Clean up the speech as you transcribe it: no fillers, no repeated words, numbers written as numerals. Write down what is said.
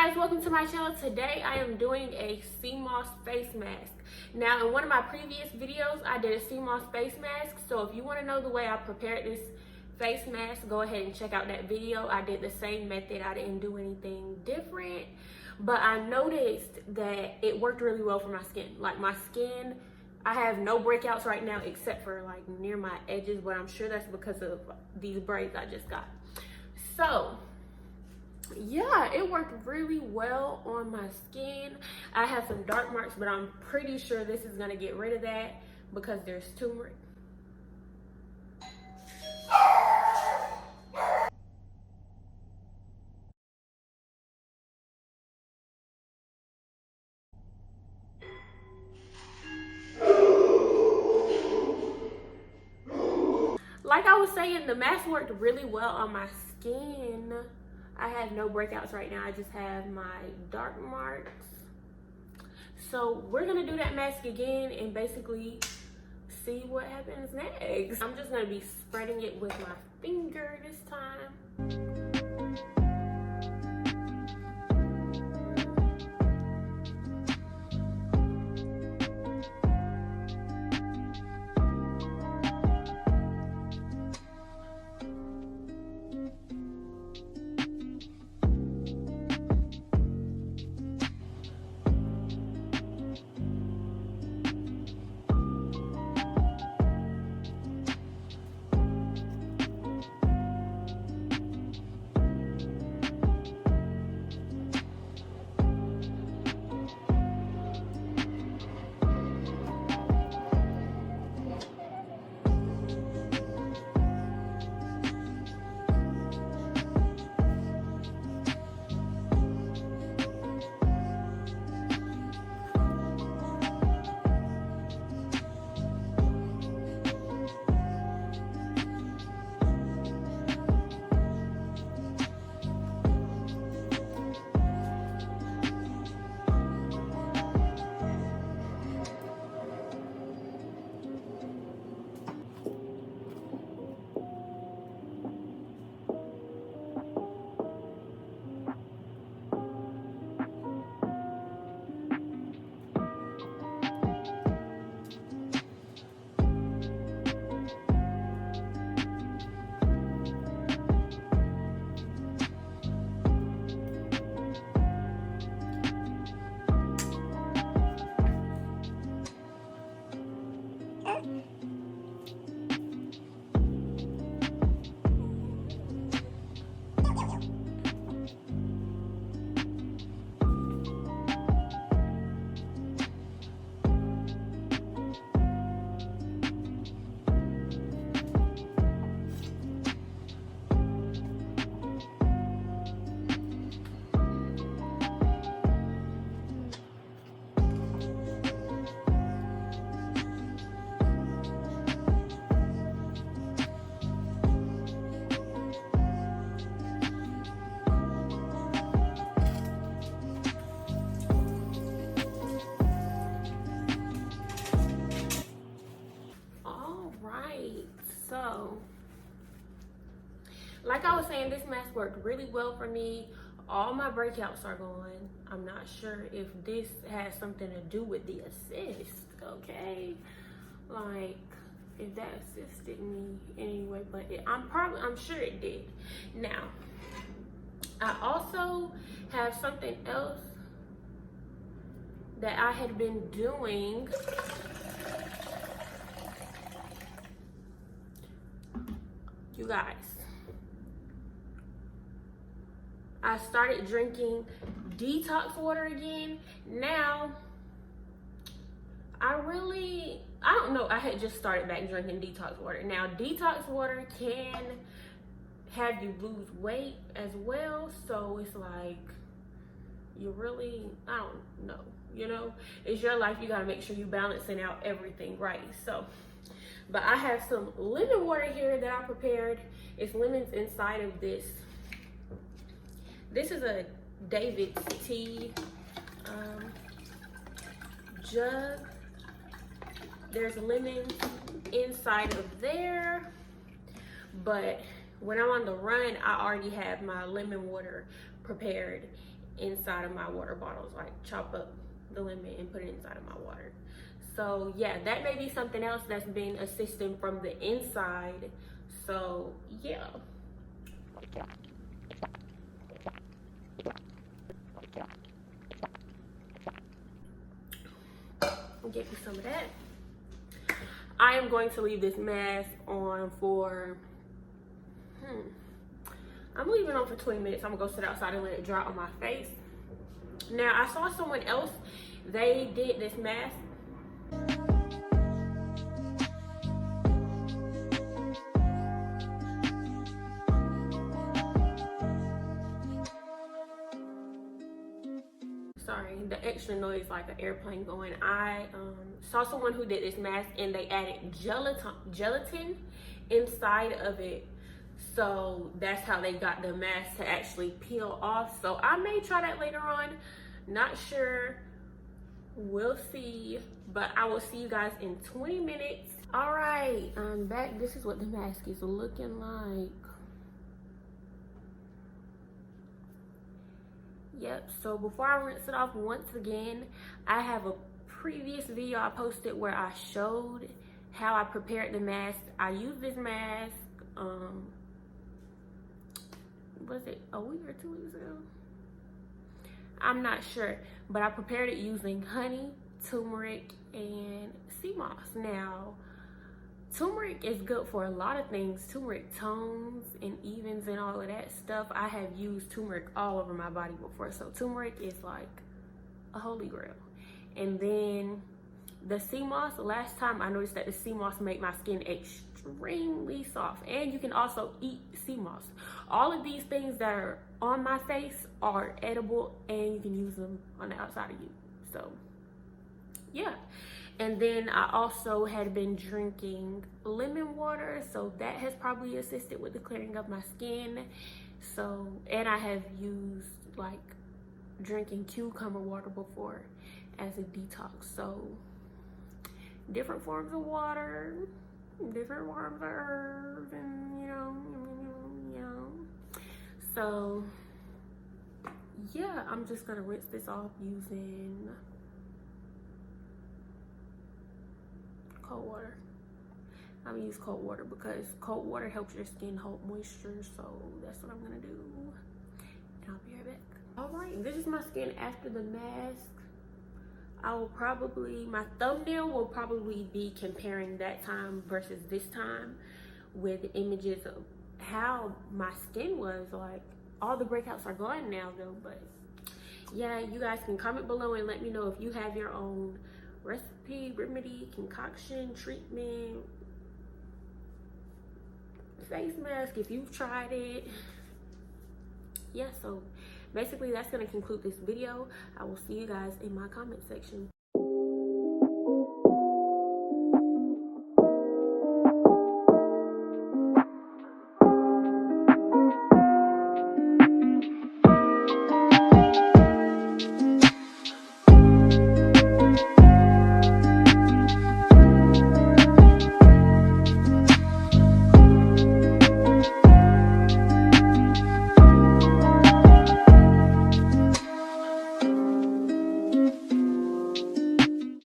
guys, welcome to my channel. Today I am doing a sea moss face mask. Now in one of my previous videos I did a sea moss face mask, so if you want to know the way I prepared this face mask, go ahead and check out that video. I did the same method. I didn't do anything different, but I noticed that it worked really well for my skin. Like my skin, I have no breakouts right now except for like near my edges, but I'm sure that's because of these braids I just got. So yeah, it worked really well on my skin. I have some dark marks, but I'm pretty sure this is gonna get rid of that because there's turmeric. Like I was saying, the mask worked really well on my skin. I have no breakouts right now. I just have my dark marks. So we're gonna do that mask again and basically see what happens next. I'm just gonna be spreading it with my finger this time. So, like I was saying, this mask worked really well for me. All my breakouts are gone. I'm not sure if this has something to do with the assist, okay? Like, if that assisted me anyway, but I'm sure it did. Now, I also have something else that I had been doing. You guys, I started drinking detox water again. Now, I don't know, I had just started back drinking detox water. Now, detox water can have you lose weight as well. So it's like, I don't know, you know, it's your life. You gotta make sure you balancing out everything right. So, but I have some lemon water here that I prepared. It's lemons inside of this. This is a David's tea jug. There's lemons inside of there, but when I'm on the run, I already have my lemon water prepared inside of my water bottles, like chop up the lemon and put it inside of my water. So yeah, that may be something else that's been assisting from the inside. So yeah. Get me some of that. I am going to leave this mask on for I'm leaving it on for 20 minutes. I'm gonna go sit outside and let it dry on my face. Now I saw someone else, they did this mask. Sorry, the extra noise like an airplane going. I saw someone who did this mask and they added gelatin inside of it. So that's how they got the mask to actually peel off. So I may try that later on. Not sure. We'll see. But I will see you guys in 20 minutes. All right, I'm back. This is what the mask is looking like. Yep, so before I rinse it off once again, I have a previous video I posted where I showed how I prepared the mask. I used this mask, was it a week or 2 weeks ago? I'm not sure, but I prepared it using honey, turmeric, and sea moss. Now, turmeric is good for a lot of things. Turmeric tones and evens and all of that stuff. I have used turmeric all over my body before. So turmeric is like a holy grail. And then the sea moss, last time I noticed that the sea moss made my skin extremely soft. And you can also eat sea moss. All of these things that are on my face are edible and you can use them on the outside of you. So yeah. And then I also had been drinking lemon water, so that has probably assisted with the clearing of my skin. So, and I have used like drinking cucumber water before as a detox. So different forms of water, different forms of herbs, and you know. So yeah, I'm just gonna rinse this off using cold water. I'm gonna use cold water because cold water helps your skin hold moisture. So that's what I'm gonna do. And I'll be right back. All right, this is my skin after the mask. I will probably, my thumbnail will probably be comparing that time versus this time with images of how my skin was. Like, all the breakouts are gone now though, but yeah, you guys can comment below and let me know if you have your own recipe, remedy, concoction, treatment, face mask, if you've tried it. Yeah, so basically that's gonna conclude this video. I will see you guys in my comment section.